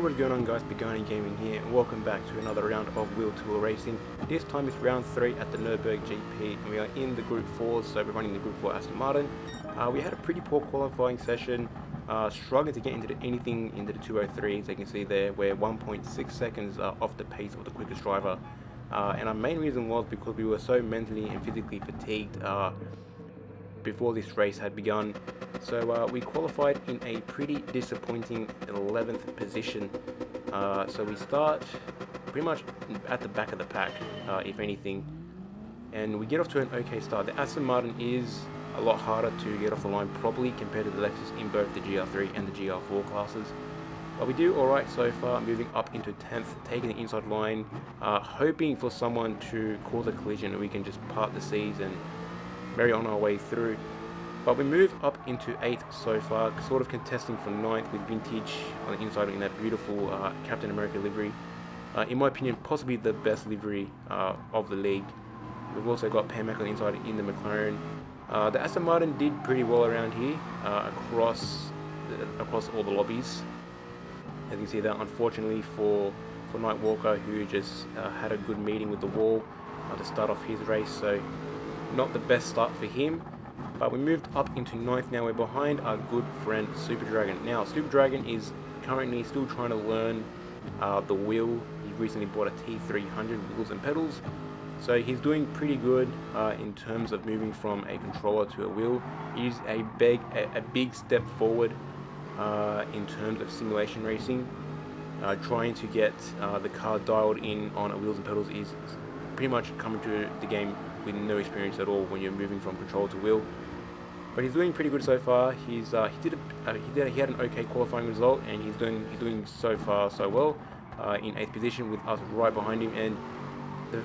what is going on, guys? Begani Gaming here, and welcome back to another round of Wheel-to-Wheel Racing. This time it's round 3 at the Nürburgring GP, and we are in the Group 4, so we're running the Group 4 Aston Martin. We had a pretty poor qualifying session, struggling to get into anything into the 203, as you can see there. We're 1.6 seconds off the pace of the quickest driver. And our main reason was because we were so mentally and physically fatigued before this race had begun. So we qualified in a pretty disappointing 11th position. So we start pretty much at the back of the pack, if anything. And we get off to an okay start. The Aston Martin is a lot harder to get off the line properly compared to the Lexus in both the GR3 and the GR4 classes. But we do alright so far, moving up into 10th, taking the inside line, hoping for someone to cause a collision and we can just part the seas and very on our way through. But we move up into 8th so far, sort of contesting for 9th with Vintage on the inside in that beautiful Captain America livery. In my opinion, possibly the best livery of the league. We've also got Pam on the inside in the McLaren. The Aston Martin did pretty well around here, across all the lobbies. As you can see that, unfortunately for Night Walker, who just had a good meeting with the wall to start off his race, so not the best start for him. But we moved up into 9th now. We're behind our good friend Super Dragon. Now Super Dragon is currently still trying to learn the wheel. He recently bought a T300 wheels and pedals, so he's doing pretty good in terms of moving from a controller to a wheel. It is a big step forward in terms of simulation racing. Trying to get the car dialed in on a wheels and pedals is pretty much coming to the game with no experience at all when you're moving from control to wheel. But he's doing pretty good so far. He had an okay qualifying result, and he's doing so far so well in 8th position with us right behind him. And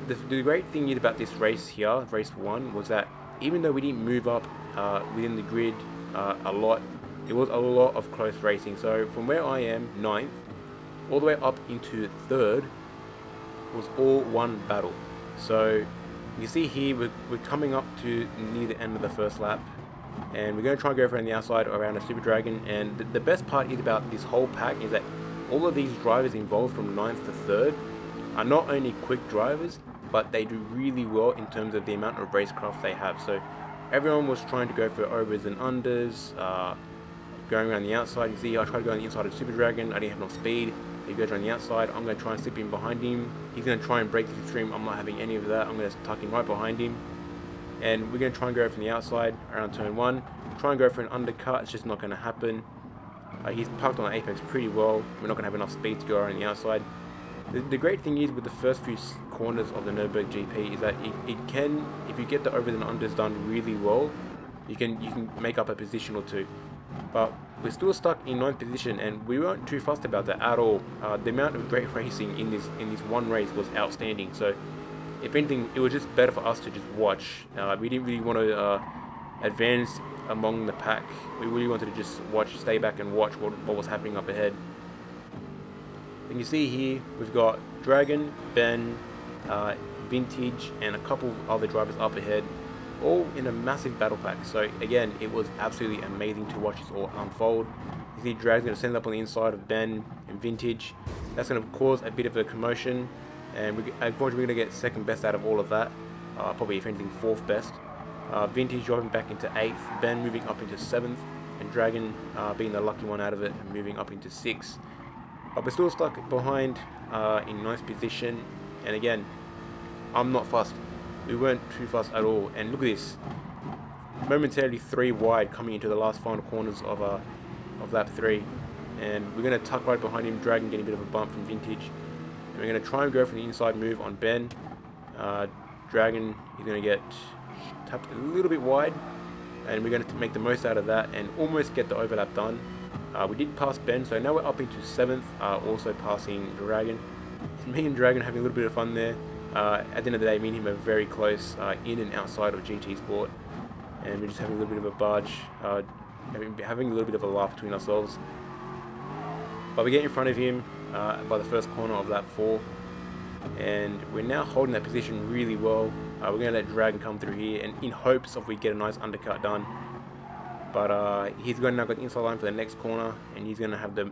the great thing is about this race here, race 1, was that even though we didn't move up within the grid a lot, it was a lot of close racing. So from where I am, 9th, all the way up into 3rd was all one battle. So you can see here we're coming up to near the end of the first lap, and we're going to try and go around the outside around a Super Dragon. And the best part is about this whole pack is that all of these drivers involved from 9th to 3rd are not only quick drivers, but they do really well in terms of the amount of racecraft they have. So everyone was trying to go for overs and unders, going around the outside. You see I tried to go on the inside of Super Dragon, I didn't have enough speed. He goes around the outside, I'm going to try and slip in behind him. He's going to try and break the extreme, I'm not having any of that. I'm going to tuck in right behind him. And we're going to try and go from the outside around turn 1. Try and go for an undercut, it's just not going to happen. He's parked on the apex pretty well. We're not going to have enough speed to go around the outside. The great thing is with the first few corners of the Nürburgring GP is that it can, if you get the overs and unders done really well, you can make up a position or two. But we're still stuck in 9th position, and we weren't too fussed about that at all. The amount of great racing in this one race was outstanding. So if anything, it was just better for us to just watch. We didn't really want to advance among the pack. We really wanted to just stay back and watch what was happening up ahead. And you see here we've got Dragon, Ben, Vintage, and a couple other drivers up ahead, all in a massive battle pack. So again, it was absolutely amazing to watch this all unfold. You see Dragon's going to send up on the inside of Ben and Vintage. That's going to cause a bit of a commotion, and unfortunately we're going to get second best out of all of that. Probably if anything 4th best. Vintage driving back into 8th, Ben moving up into 7th, and Dragon being the lucky one out of it and moving up into 6th. But we're still stuck behind in 9th position, and again, I'm not fussed. We weren't too fussed at all. And look at this, momentarily 3 wide coming into the last final corners of lap 3, and we're going to tuck right behind him. Dragon getting a bit of a bump from Vintage, and we're going to try and go for the inside move on Ben. Dragon is going to get tapped a little bit wide, and we're going to make the most out of that and almost get the overlap done. We did pass Ben, so now we're up into 7th, also passing Dragon. Me and Dragon having a little bit of fun there. At the end of the day, me and him are very close in and outside of GT Sport, and we're just having a little bit of a barge, having a little bit of a laugh between ourselves. But we get in front of him by the first corner of lap 4, and we're now holding that position really well. We're going to let Dragon come through here, and in hopes of we get a nice undercut done. But he's going to now got the inside line for the next corner, and he's going to have the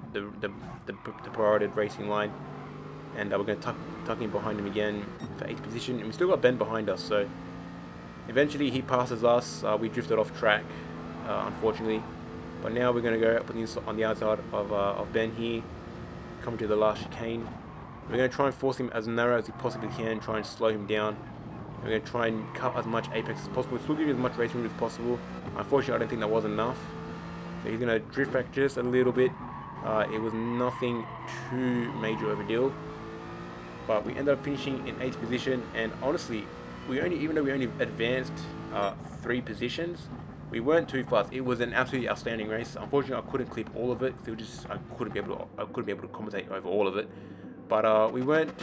provided racing line, and we're going to tuck in behind him again for 8th position, and we still got Ben behind us. So eventually he passes us. We drifted off track, unfortunately, but now we're going to go up on the outside of Ben here, coming to the last chicane. We're going to try and force him as narrow as we possibly can, try and slow him down. We're going to try and cut as much apex as possible, still give him as much racing room as possible. Unfortunately, I don't think that was enough. So he's going to drift back just a little bit. It was nothing too major of a deal. But we ended up finishing in 8th position, and honestly, even though we only advanced 3 positions, we weren't too fast. It was an absolutely outstanding race. Unfortunately, I couldn't clip all of it. I couldn't be able to commentate over all of it. But we weren't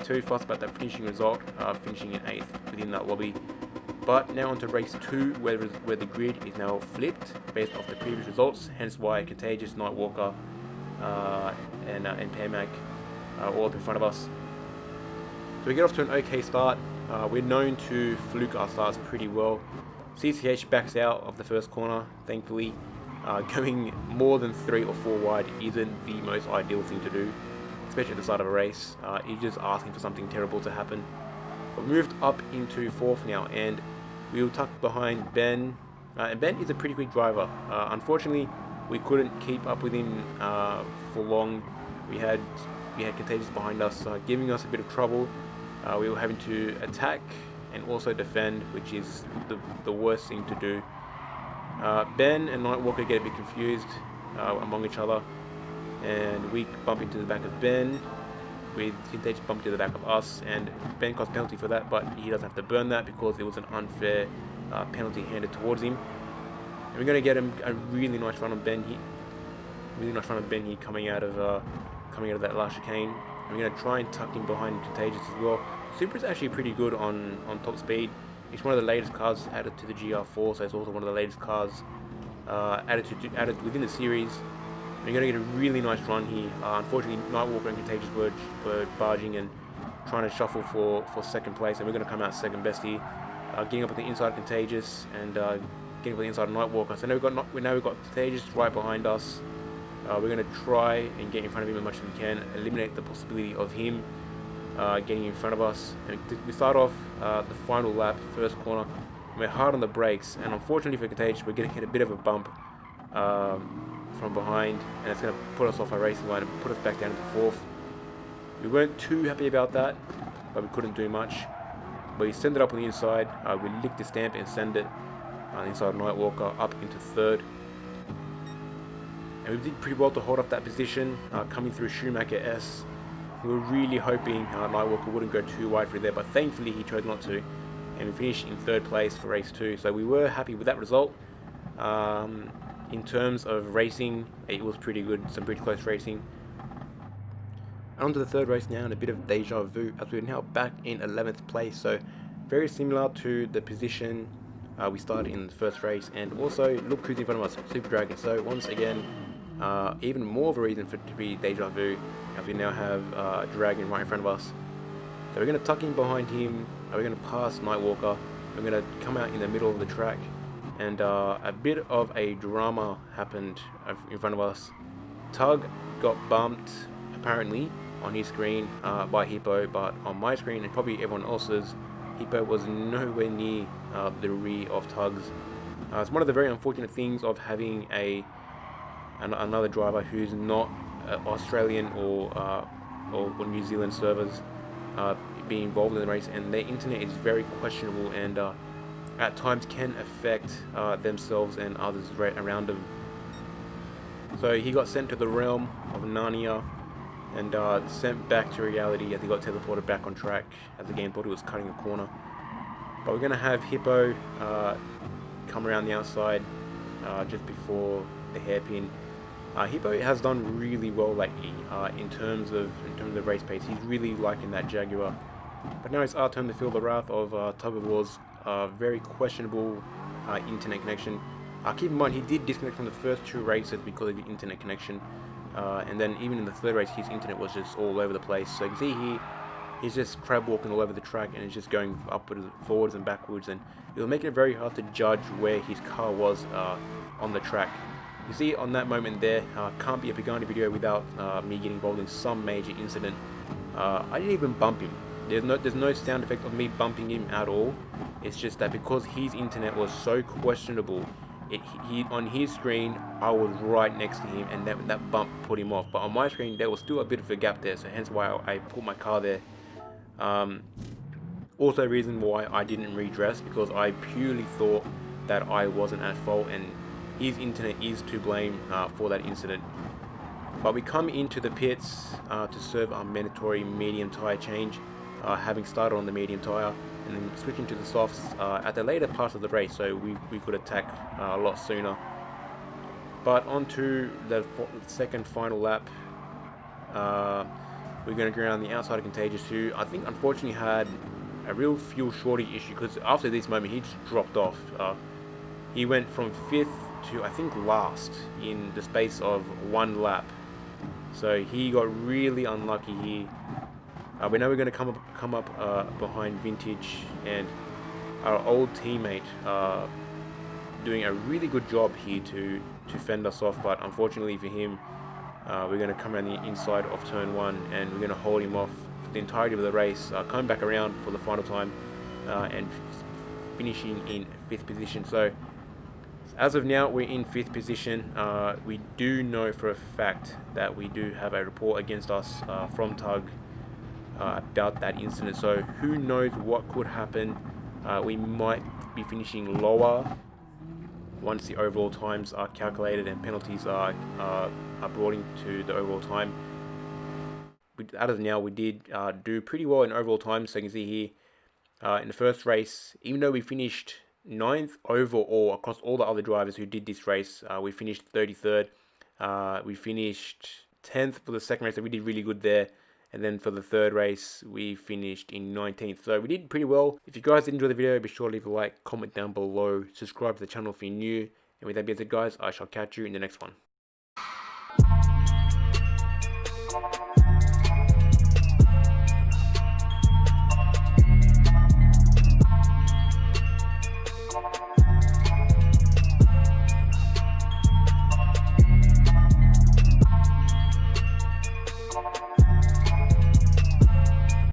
too fussed about that finishing result, finishing in 8th within that lobby. But now on to race 2, where the grid is now flipped based off the previous results. Hence why Contagious, Nightwalker, and Pamac all up in front of us. So we get off to an okay start. We're known to fluke our starts pretty well. CCH backs out of the first corner, thankfully. Going more than 3 or 4 wide isn't the most ideal thing to do, especially at the start of a race. You're just asking for something terrible to happen. But we moved up into 4th now, and we were tucked behind Ben. And Ben is a pretty quick driver. Unfortunately, we couldn't keep up with him for long. We had Contagious behind us, giving us a bit of trouble. We were having to attack and also defend, which is the worst thing to do. Ben and Nightwalker get a bit confused among each other, and we bump into the back of Ben. With Contagious bump into the back of us, and Ben costs penalty for that, but he doesn't have to burn that because it was an unfair penalty handed towards him. And we're going to get him a really nice run on Ben here, coming out of that last chicane. And we're going to try and tuck him behind Contagious as well. Super is actually pretty good on top speed. It's one of the latest cars added to the GR4, so it's also one of the latest cars added within the series. We're going to get a really nice run here. Unfortunately, Nightwalker and Contagious were barging and trying to shuffle for 2nd place, and we're going to come out 2nd best here. Getting up on the inside of Contagious and getting up on the inside of Nightwalker. So now we've got Contagious right behind us. We're going to try and get in front of him as much as we can, eliminate the possibility of him getting in front of us. And we start off the final lap, first corner. We're hard on the brakes, and unfortunately for Contagious, we're going to get a bit of a bump from behind, and it's going to put us off our racing line and put us back down into 4th. We weren't too happy about that, but we couldn't do much. But we send it up on the inside. We lick the stamp and send it on the inside of Nightwalker up into 3rd. And we did pretty well to hold off that position, coming through Schumacher S. We were really hoping Nightwalker wouldn't go too wide through there, but thankfully he chose not to, and we finished in 3rd place for race 2. So we were happy with that result. In terms of racing, it was pretty good, some pretty close racing. On to the 3rd race now, and a bit of deja vu, as we're now back in 11th place. So very similar to the position we started in the first race, and also look who's in front of us, Super Dragon. So once again, even more of a reason for it to be deja vu, as we now have Dragon right in front of us. So we're going to tuck in behind him, we're going to pass Nightwalker, we're going to come out in the middle of the track, and a bit of a drama happened in front of us. Tug got bumped, apparently, on his screen by Hippo, but on my screen and probably everyone else's, Hippo was nowhere near the rear of Tug's. It's one of the very unfortunate things of having another driver who's not Australian or New Zealand servers being involved in the race, and their internet is very questionable and at times can affect themselves and others right around them. So he got sent to the realm of Narnia and sent back to reality as he got teleported back on track as the game thought he was cutting a corner. But we're going to have Hippo come around the outside just before the hairpin. Hippo has done really well lately in terms of race pace. He's really liking that Jaguar. But now it's our turn to feel the wrath of Tug of War's very questionable internet connection. Keep in mind, he did disconnect from the first 2 races because of the internet connection. And then even in the 3rd race, his internet was just all over the place. So you can see here, he's just crab walking all over the track, and it's just going upwards, forwards and backwards, and it was making it very hard to judge where his car was on the track. You see, on that moment there, can't be a Pagani video without me getting involved in some major incident. I didn't even bump him. There's no sound effect of me bumping him at all. It's just that because his internet was so questionable, he on his screen I was right next to him, and that bump put him off. But on my screen there was still a bit of a gap there, so hence why I put my car there. Also, reason why I didn't redress, because I purely thought that I wasn't at fault, and his internet is to blame for that incident. But we come into the pits to serve our mandatory medium tyre change, having started on the medium tyre and then switching to the softs at the later part of the race, so we could attack a lot sooner. But onto the second final lap, we're going to go around the outside of Contagious, who I think unfortunately had a real fuel shortage issue, because after this moment he just dropped off. He went from 5th to I think last in the space of one lap. So he got really unlucky here. We know we're going to come up behind Vintage and our old teammate doing a really good job here to fend us off, but unfortunately for him, we're going to come around the inside of turn 1 and we're going to hold him off for the entirety of the race, coming back around for the final time and finishing in 5th position. So as of now, we're in 5th position. We do know for a fact that we do have a report against us from Tug about that incident. So who knows what could happen. We might be finishing lower once the overall times are calculated and penalties are brought into the overall time. As of now, we did do pretty well in overall time. So you can see here in the first race, even though we finished 9th overall across all the other drivers who did this race, we finished 33rd. We finished 10th for the second race, so we did really good there. And then for the third race, we finished in 19th. So we did pretty well. If you guys did enjoy the video, be sure to leave a like, comment down below, subscribe to the channel if you're new. And with that being said, guys, I shall catch you in the next one.